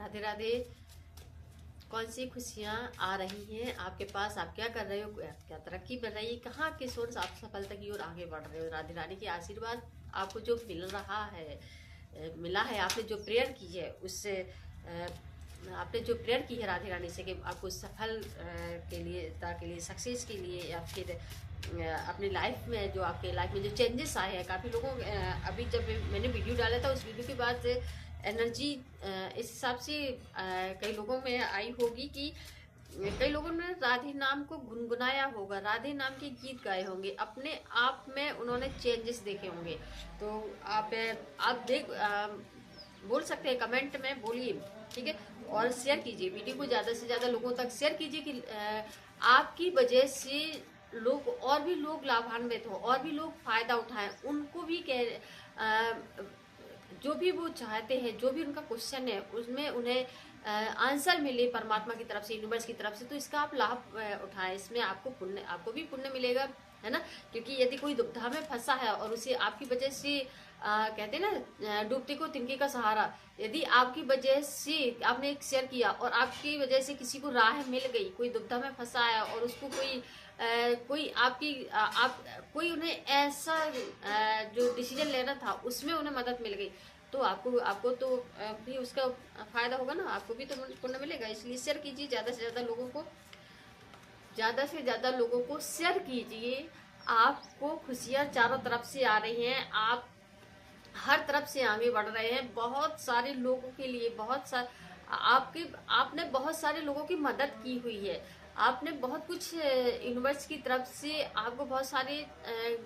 राधे राधे। कौन सी खुशियाँ आ रही हैं आपके पास? आप क्या कर रहे हो? क्या तरक्की कर रही है? कहाँ के सोर्स आप सफलता की ओर आगे बढ़ रहे हो? राधे राधे के आशीर्वाद आपको जो मिल रहा है, मिला है, आपने जो प्रेयर की है उससे, आपने जो प्रेयर की है राधे रानी से कि आपको सफल के लिए सक्सेस के लिए, या फिर अपनी लाइफ में जो आपके लाइफ में जो चेंजेस आए हैं काफ़ी लोगों, अभी जब मैंने वीडियो डाला था उस वीडियो के बाद से एनर्जी इस हिसाब से कई लोगों में आई होगी कि कई लोगों ने राधे नाम को गुनगुनाया होगा, राधे नाम के गीत गाए होंगे, अपने आप में उन्होंने चेंजेस देखे होंगे। तो आप बोल सकते हैं, कमेंट में बोलिए, ठीक है। और शेयर कीजिए वीडियो को, ज़्यादा से ज़्यादा लोगों तक शेयर कीजिए कि आपकी वजह से लोग और भी लोग लाभान्वित हो, और भी लोग फायदा उठाएं, उनको भी जो भी वो चाहते हैं, जो भी उनका क्वेश्चन है उसमें उन्हें आंसर मिले परमात्मा की तरफ से, यूनिवर्स की तरफ से। तो इसका आप लाभ उठाएं, इसमें आपको भी पुण्य मिलेगा, है ना। क्योंकि यदि कोई दुविधा में फंसा है और उसे आपकी वजह से कहते हैं ना, डूबते को तिनके का सहारा, यदि आपकी वजह से आपने एक शेयर किया और आपकी वजह से किसी को राह मिल गई, कोई दुविधा में फंसा है और उसको कोई आपकी आप कोई उन्हें ऐसा जो डिसीजन लेना था उसमें उन्हें मदद मिल गई, तो आपको तो भी उसका फायदा होगा ना, आपको भी तो पुण्य मिलेगा। इसलिए शेयर कीजिए, ज़्यादा से ज़्यादा लोगों को शेयर कीजिए। आपको खुशियाँ चारों तरफ से आ रही हैं, आप हर तरफ से आगे बढ़ रहे हैं। बहुत सारे लोगों के लिए आपने बहुत सारे लोगों की मदद की हुई है, आपने बहुत कुछ यूनिवर्स की तरफ से आपको बहुत सारे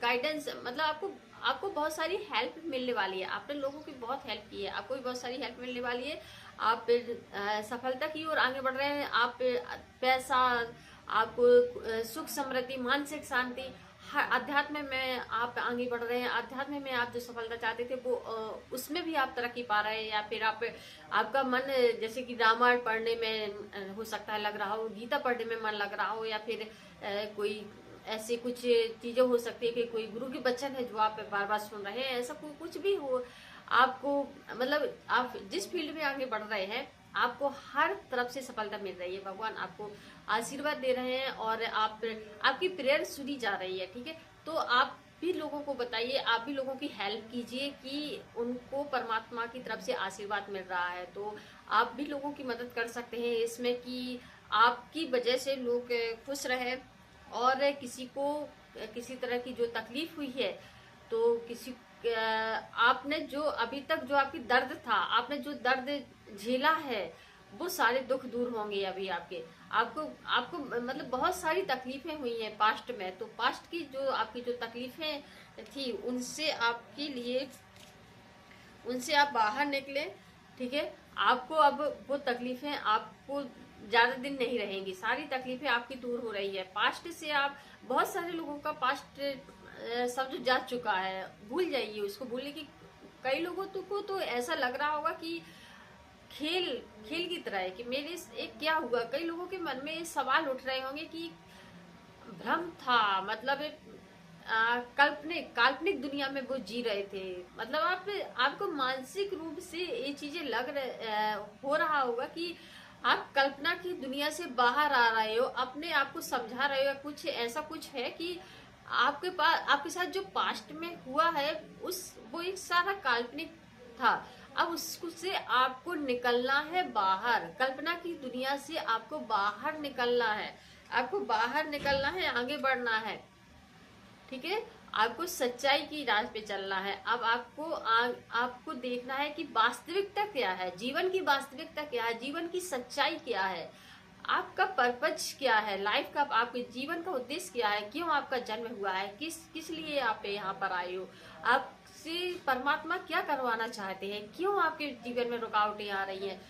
गाइडेंस, मतलब आपको बहुत सारी हेल्प मिलने वाली है। आपने लोगों की बहुत हेल्प की है, आपको भी बहुत सारी हेल्प मिलने वाली है। आप सफलता की ओर आगे बढ़ रहे हैं। आप पैसा, आपको सुख समृद्धि, मानसिक शांति, अध्यात्म में आप आगे बढ़ रहे हैं। अध्यात्म में आप जो सफलता चाहते थे वो उसमें भी आप तरक्की पा रहे हैं। या फिर आपका मन जैसे कि रामायण पढ़ने में हो सकता है लग रहा हो, गीता पढ़ने में मन लग रहा हो, या फिर कोई ऐसे कुछ चीजें हो सकती है कि कोई गुरु के वचन है जो आप बार बार सुन रहे हैं, ऐसा कुछ भी हो आपको, मतलब आप जिस फील्ड में आगे बढ़ रहे हैं आपको हर तरफ से सफलता मिल रही है। भगवान आपको आशीर्वाद दे रहे हैं और आपकी प्रेयर सुनी जा रही है, ठीक है। तो आप भी लोगों को बताइए, आप भी लोगों की हेल्प कीजिए कि उनको परमात्मा की तरफ से आशीर्वाद मिल रहा है। तो आप भी लोगों की मदद कर सकते हैं इसमें कि आपकी वजह से लोग खुश रहे, और किसी को किसी तरह की जो तकलीफ हुई है, तो आपने जो अभी तक जो आपकी दर्द था, आपने जो दर्द झेला है, वो सारे दुख दूर होंगे। अभी आपको आपको मतलब बहुत सारी तकलीफें हुई हैं पास्ट में, तो पास्ट की जो आपकी जो तकलीफें थी उनसे आप बाहर निकले, ठीक है। आपको अब वो तकलीफें आपको ज्यादा दिन नहीं रहेंगी, सारी तकलीफें आपकी दूर हो रही है। पास्ट से आप बहुत सारे लोगों का पास्ट सब जो जा चुका है भूल जाइए, उसको भूलने की। कई लोगों को तो ऐसा लग रहा होगा कि खेल खेल की तरह है कि मेरे एक क्या हुआ। कई लोगों के मन में ये सवाल उठ रहे होंगे कि भ्रम था, मतलब काल्पनिक दुनिया में वो जी रहे थे। मतलब आपको मानसिक रूप से ये चीजें हो रहा होगा कि आप कल्पना की दुनिया से बाहर आ रहे हो, अपने आप को समझा रहे हो, या कुछ ऐसा कुछ है कि आपके साथ जो पास्ट में हुआ है वो एक सारा काल्पनिक था। अब उससे आपको निकलना है बाहर, कल्पना की दुनिया से आपको बाहर निकलना है, आगे बढ़ना है, ठीक है। आपको सच्चाई की राह पे चलना है। अब आपको देखना है कि वास्तविकता क्या है, जीवन की वास्तविकता क्या है, जीवन की सच्चाई क्या है, आपका पर्पज क्या है लाइफ का, आपके जीवन का उद्देश्य क्या है, क्यों आपका जन्म हुआ है, किस लिए आप यहाँ पर आए हो, आपसे परमात्मा क्या करवाना चाहते हैं, क्यों आपके जीवन में रुकावटें आ रही हैं।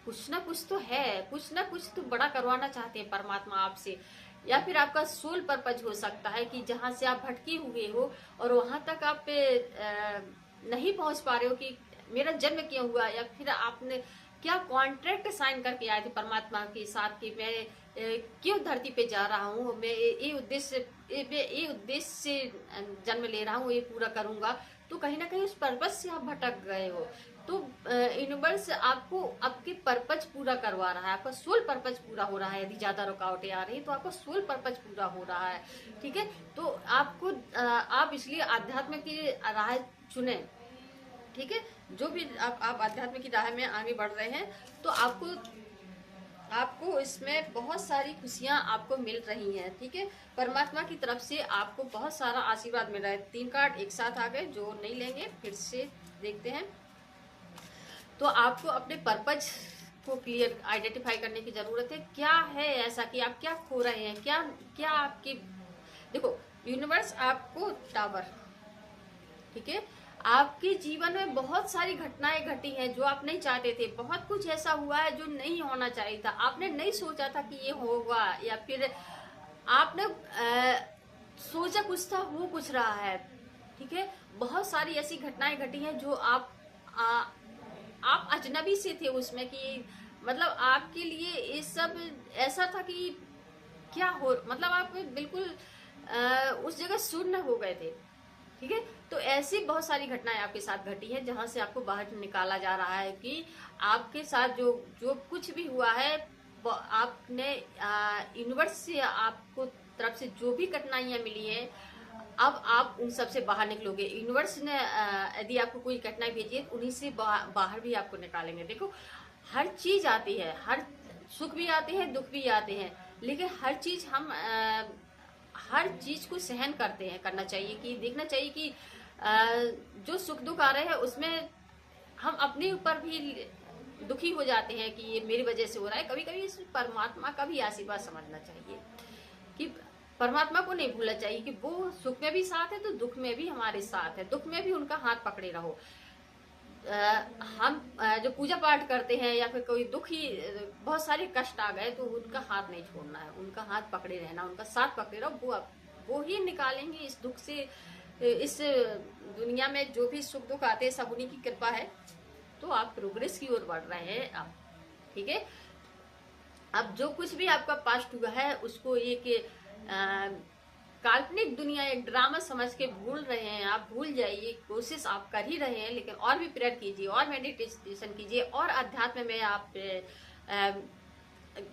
कुछ ना कुछ तो है, कुछ ना कुछ तो बड़ा करवाना चाहते हैं परमात्मा आपसे। या फिर आपका सोल पर्पज हो सकता है कि जहाँ से आप भटके हुए हो और वहां तक आप नहीं पहुंच पा रहे हो कि मेरा जन्म क्यों हुआ, या फिर आपने क्या कॉन्ट्रैक्ट साइन करके आए थे परमात्मा के साथ कि मैं क्यों धरती पे जा रहा हूँ, मैं ये उद्देश्य से जन्म ले रहा हूँ, ये पूरा करूंगा। तो कहीं ना कहीं उस पर्पज से आप भटक गए हो। तो यूनिवर्स आपको आपके पर्पज पूरा करवा रहा है, आपका सोल पर्पज पूरा हो रहा है। यदि ज्यादा रुकावटें आ रही है तो आपका सोल पर्पज पूरा हो रहा है, ठीक है। तो आपको आप इसलिए आध्यात्म की राह चुने, ठीक है। जो भी आप आध्यात्म की राह में आगे बढ़ रहे हैं तो आपको इसमें बहुत सारी खुशियां आपको मिल रही हैं, ठीक है। परमात्मा की तरफ से आपको बहुत सारा आशीर्वाद मिल रहा है। 3 कार्ड एक साथ आ गए, जो नहीं लेंगे फिर से देखते हैं। तो आपको अपने पर्पज को क्लियर आइडेंटिफाई करने की जरूरत है। क्या है ऐसा कि आप क्या खो रहे हैं, क्या क्या आपकी, देखो यूनिवर्स आपको टावर, ठीक है। आपके जीवन में बहुत सारी घटनाएं घटी हैं जो आप नहीं चाहते थे, बहुत कुछ ऐसा हुआ है जो नहीं होना चाहिए था, आपने नहीं सोचा था कि ये होगा, या फिर आपने सोचा कुछ था वो कुछ रहा है, ठीक है। बहुत सारी ऐसी घटनाएं घटी हैं जो आप अजनबी से थे उसमें, कि मतलब आपके लिए ये सब ऐसा था कि क्या हो, मतलब आप बिल्कुल उस जगह शून्य हो गए थे, ठीक है। तो ऐसी बहुत सारी घटनाएं आपके साथ घटी है जहां से आपको बाहर निकाला जा रहा है कि आपके साथ जो जो कुछ भी हुआ है, आपने यूनिवर्स से आपको तरफ से जो भी कठिनाइयां मिली है, अब आप उन सब से बाहर निकलोगे। यूनिवर्स ने यदि आपको कोई कठिनाई भेजी है, उन्हीं से बाहर भी आपको निकालेंगे। देखो हर चीज आती है, हर सुख भी आते हैं, दुख भी आते हैं, लेकिन हर चीज हम हर चीज को सहन करते हैं, करना चाहिए कि देखना चाहिए कि जो सुख दुख आ रहे हैं उसमें हम अपने ऊपर भी दुखी हो जाते हैं कि ये मेरी वजह से हो रहा है। कभी कभी इसमें परमात्मा का भी आशीर्वाद समझना चाहिए कि परमात्मा को नहीं भूलना चाहिए कि वो सुख में भी साथ है तो दुख में भी हमारे साथ है, दुख में भी उनका हाथ पकड़े रहो। हम जो पूजा पाठ करते हैं या फिर कोई दुखी बहुत सारे कष्ट आ गए तो उनका हाथ नहीं छोड़ना है, उनका हाथ पकड़े रहना, उनका साथ पकड़े रहो, वो ही निकालेंगे इस दुख से। इस दुनिया में जो भी सुख दुख आते हैं सब उन्हीं की कृपा है। तो आप प्रोग्रेस की ओर बढ़ रहे हैं आप, ठीक है। अब जो कुछ भी आपका पास्ट हुआ है उसको एक काल्पनिक दुनिया, एक ड्रामा समझ के भूल रहे हैं, आप भूल जाइए। कोशिश आप कर ही रहे हैं, लेकिन और भी प्रेयर कीजिए, और मेडिटेशन कीजिए, और अध्यात्म में आप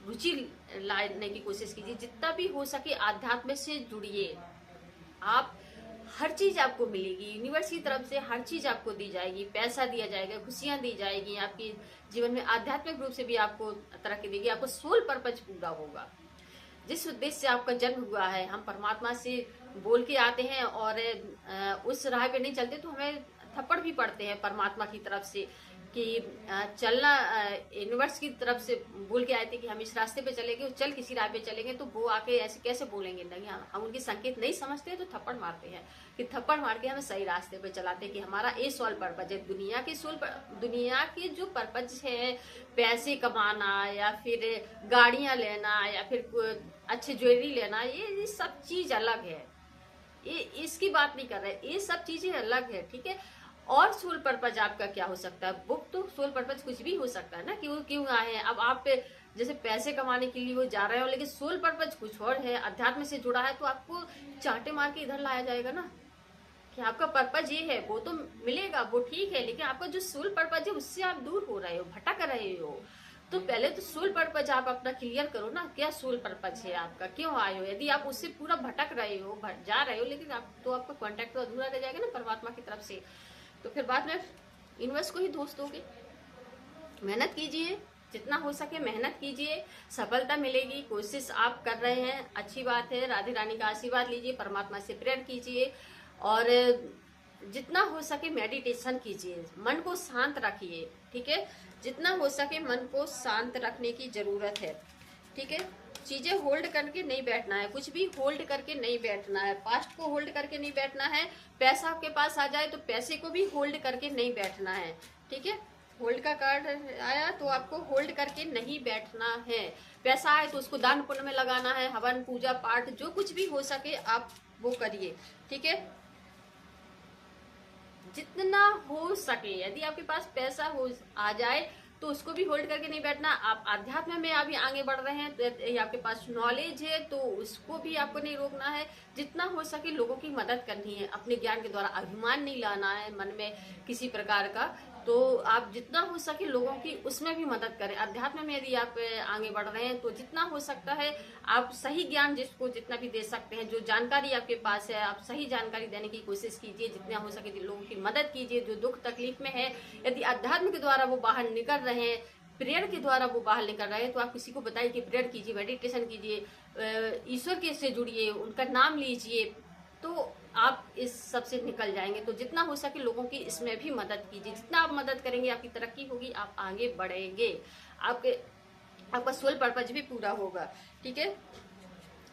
रुचि लाने की कोशिश कीजिए। जितना भी हो सके अध्यात्म से जुड़िए। आप हर चीज आपको मिलेगी, यूनिवर्स की तरफ से हर चीज आपको दी जाएगी, पैसा दिया जाएगा, खुशियां दी जाएगी, आपके जीवन में आध्यात्मिक रूप से भी आपको तरक्की देगी, आपको सोल पर्पज पूरा होगा। जिस उद्देश्य से आपका जन्म हुआ है, हम परमात्मा से बोल के आते हैं और उस राह पे नहीं चलते तो हमें थप्पड़ भी पड़ते हैं परमात्मा की तरफ से कि चलना, यूनिवर्स की तरफ से बोल के आए थे कि हम इस रास्ते पे चलेंगे, चल किसी राह पे चलेंगे, तो वो आके ऐसे कैसे बोलेंगे, नहीं हम उनके संकेत नहीं समझते तो थप्पड़ मारते हैं, कि थप्पड़ मार के हमें सही रास्ते पे चलाते हैं कि हमारा ये सोल पर्पज है। दुनिया के जो पर्पज है, पैसे कमाना या फिर गाड़ियां लेना या फिर अच्छे ज्वेलरी लेना, ये सब चीज अलग है, ये इसकी बात नहीं कर रहे, ये सब चीजें अलग है, ठीक है। और सोल पर्पज आपका क्या हो सकता है, बुक तो सोल पर्पज कुछ भी हो सकता है ना, कि वो क्यों आए हैं। अब आप जैसे पैसे कमाने के लिए वो जा रहे हो, लेकिन सोल पर्पज कुछ और है, अध्यात्म से जुड़ा है, तो आपको चांटे मार के इधर लाया जाएगा ना, कि आपका पर्पज ये है, वो तो मिलेगा, वो ठीक है, लेकिन आपका जो सोल पर्पज है उससे आप दूर हो रहे हो, भटक रहे हो। तो पहले तो सोल पर्पज आप अपना क्लियर करो ना, क्या सोल पर्पज है आपका, क्यों आए हो। यदि आप उससे पूरा भटक रहे हो, जा रहे हो, लेकिन आप तो आपका कॉन्टेक्ट तो अधूरा रह जाएगा ना परमात्मा की तरफ से, तो फिर बाद में यूनिवर्स को ही दोष दोगे। मेहनत कीजिए, जितना हो सके मेहनत कीजिए, सफलता मिलेगी। कोशिश आप कर रहे हैं, अच्छी बात है। राधे रानी का आशीर्वाद लीजिए, परमात्मा से प्रेयर कीजिए, और जितना हो सके मेडिटेशन कीजिए, मन को शांत रखिए, ठीक है। जितना हो सके मन को शांत रखने की जरूरत है, ठीक है। चीजें होल्ड करके नहीं बैठना है, कुछ भी होल्ड करके नहीं बैठना है, पास्ट को होल्ड करके नहीं बैठना है। पैसा आपके पास आ जाए तो पैसे को भी होल्ड करके नहीं बैठना है, ठीक है। होल्ड का कार्ड आया तो आपको होल्ड करके नहीं बैठना है। पैसा आए तो उसको दान पुण्य में लगाना है, हवन पूजा पाठ जो कुछ भी हो सके आप वो करिए, ठीक है। जितना हो सके, यदि आपके पास पैसा हो आ जाए तो उसको भी होल्ड करके नहीं बैठना। आप अध्यात्म में अभी आगे बढ़ रहे हैं तो आपके पास नॉलेज है तो उसको भी आपको नहीं रोकना है। जितना हो सके लोगों की मदद करनी है, अपने ज्ञान के द्वारा अभिमान नहीं लाना है मन में किसी प्रकार का, तो आप जितना हो सके लोगों की उसमें भी मदद करें। अध्यात्म में यदि आप आगे बढ़ रहे हैं तो जितना हो सकता है आप सही ज्ञान जिसको जितना भी दे सकते हैं, जो जानकारी आपके पास है आप सही जानकारी देने की कोशिश कीजिए, जितना हो सके लोगों की मदद कीजिए जो दुख तकलीफ में है। यदि अध्यात्म के द्वारा वो बाहर निकल रहे हैं, प्रेयर के द्वारा वो बाहर निकल रहे हैं, तो आप किसी को बताइए कि प्रेयर कीजिए, मेडिटेशन कीजिए, ईश्वर के से जुड़िए, उनका नाम लीजिए, तो आप इस सब से निकल जाएंगे। तो जितना हो सके लोगों की इसमें भी मदद कीजिए, जितना आप मदद करेंगे आपकी तरक्की होगी, आप आगे बढ़ेंगे, आपका सोल पर्पज भी पूरा होगा। ठीक है,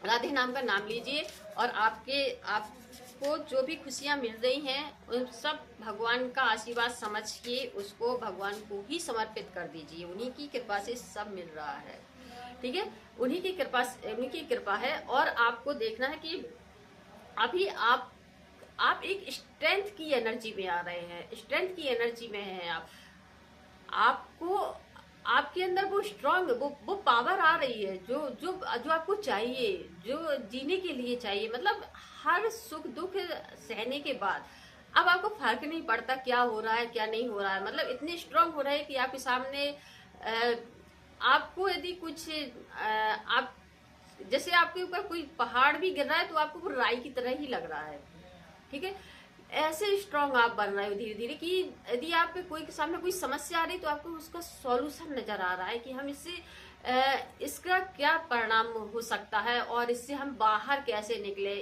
राधे नाम का नाम लीजिए और आपको जो भी खुशियां मिल रही हैं उन सब भगवान का आशीर्वाद समझ के उसको भगवान को ही समर्पित कर दीजिए। उन्हीं की कृपा से सब मिल रहा है। ठीक है, उन्हीं की कृपा है। और आपको देखना है कि अभी आप एक स्ट्रेंथ की एनर्जी में आ रहे हैं, स्ट्रेंथ की एनर्जी में हैं आप। आपको आपके अंदर वो स्ट्रांग वो पावर आ रही है जो जो जो आपको चाहिए, जो जीने के लिए चाहिए। मतलब हर सुख दुख सहने के बाद अब आपको फर्क नहीं पड़ता क्या हो रहा है क्या नहीं हो रहा है। मतलब इतने स्ट्रांग हो रहे हैं कि आपके सामने आपको यदि कुछ आप जैसे आपके ऊपर कोई पहाड़ भी गिर रहा है तो आपको वो राई की तरह ही लग रहा है। ठीक है, ऐसे स्ट्रांग आप बन रहे हो धीरे धीरे कि यदि आपके कोई के सामने कोई समस्या आ रही तो आपको उसका सॉल्यूशन नजर आ रहा है कि हम इसका क्या परिणाम हो सकता है और इससे हम बाहर कैसे निकले।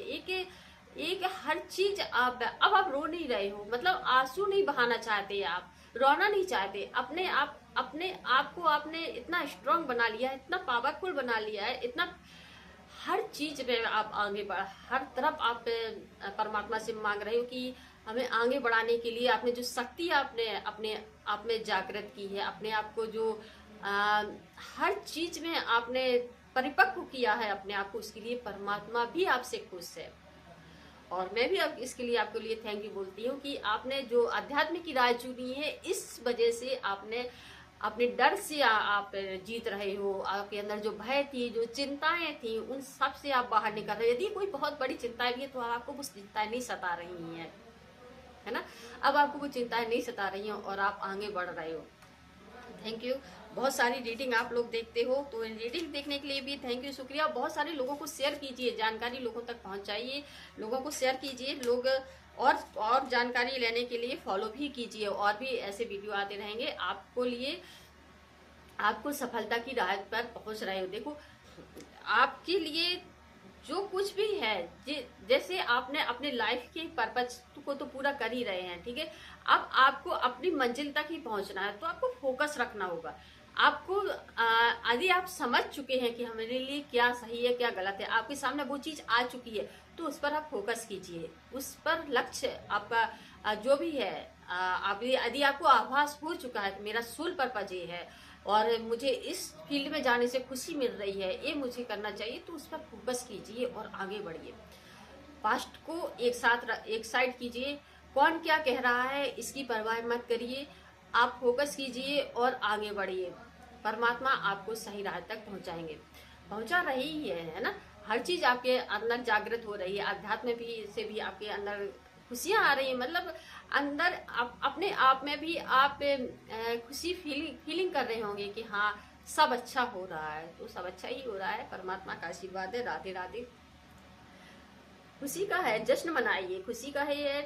एक हर चीज अब आप रो नहीं रहे हो, मतलब आंसू नहीं बहाना चाहते, आप रोना नहीं चाहते। अपने आप को आपने इतना स्ट्रांग बना लिया है, इतना पावरफुल बना लिया है, इतना हर चीज में आप आगे बढ़, हर तरफ आप परमात्मा से मांग रहे हो कि हमें आगे बढ़ाने के लिए आपने जो शक्ति आपने अपने आप में जागृत की है, अपने आप को जो हर चीज में आपने परिपक्व किया है अपने आप को, उसके लिए परमात्मा भी आपसे खुश है। और मैं भी अब इसके लिए आपके लिए थैंक यू बोलती हूँ कि आपने जो अध्यात्म की राह चुनी है, इस वजह से आपने अपने डर से आप जीत रहे हो। आपके अंदर जो भय थी, जो चिंताएं थी, उन सब से आप बाहर निकल रहे हो। यदि कोई बहुत बड़ी चिंताएं भी है तो आपको वो चिंताएं नहीं सता रही हैं, है ना। अब आपको वो चिंताएं नहीं सता रही हैं और आप आगे बढ़ रहे हो। Thank you. बहुत सारी रीडिंग आप लोग देखते हो, तो रीडिंग देखने के लिए भी थैंक यू, शुक्रिया। बहुत सारे लोगों को शेयर कीजिए, जानकारी लोगों तक पहुंचाइए, लोगों को शेयर कीजिए। लोग और जानकारी लेने के लिए फॉलो भी कीजिए, और भी ऐसे वीडियो आते रहेंगे आपको लिए, आपको सफलता की राह पर पहुंच रहे हो। देखो आपके लिए जो कुछ भी है, जैसे आपने अपने लाइफ के पर्पज को तो पूरा कर ही रहे हैं, ठीक है। अब आपको अपनी मंजिल तक ही पहुंचना है, तो आपको फोकस रखना होगा। आपको यदि आप समझ चुके हैं कि हमारे लिए क्या सही है क्या गलत है, आपके सामने वो चीज आ चुकी है, तो उस पर आप फोकस कीजिए, उस पर लक्ष्य आपका जो भी है। यदि आपको आभास हो चुका है कि मेरा सोल पर्पज ये है और मुझे इस फील्ड में जाने से खुशी मिल रही है, ये मुझे करना चाहिए, तो उस पर फोकस कीजिए और आगे बढ़िए। पास्ट को एक साइड कीजिए, कौन क्या कह रहा है इसकी परवाह मत करिए, आप फोकस कीजिए और आगे बढ़िए। परमात्मा आपको सही राह तक पहुंचा रही है ना। हर चीज आपके अंदर जागृत हो रही है, अध्यात्म भी से भी आपके अंदर खुशियां आ रही है। मतलब अंदर अपने आप में भी आप खुशी फीलिंग कर रहे होंगे कि हाँ सब अच्छा हो रहा है, तो सब अच्छा ही हो रहा है, परमात्मा का आशीर्वाद है। राधे राधे। खुशी का है, जश्न मनाइए, खुशी का है ये,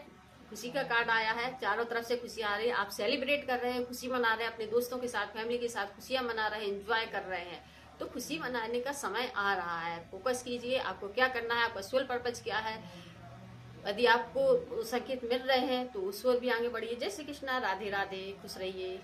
खुशी का कार्ड आया है, चारों तरफ से खुशी आ रही है, आप सेलिब्रेट कर रहे हैं, खुशी मना रहे हैं, अपने दोस्तों के साथ फैमिली के साथ खुशियां मना रहे हैं, एंजॉय कर रहे हैं। तो खुशी मनाने का समय आ रहा है, फोकस कीजिए, आपको क्या करना है, आपका सोल पर्पज क्या है। यदि आपको संकेत मिल रहे हैं तो उस ओर भी आगे बढ़िए। जय श्री कृष्णा, राधे राधे, खुश रहिए।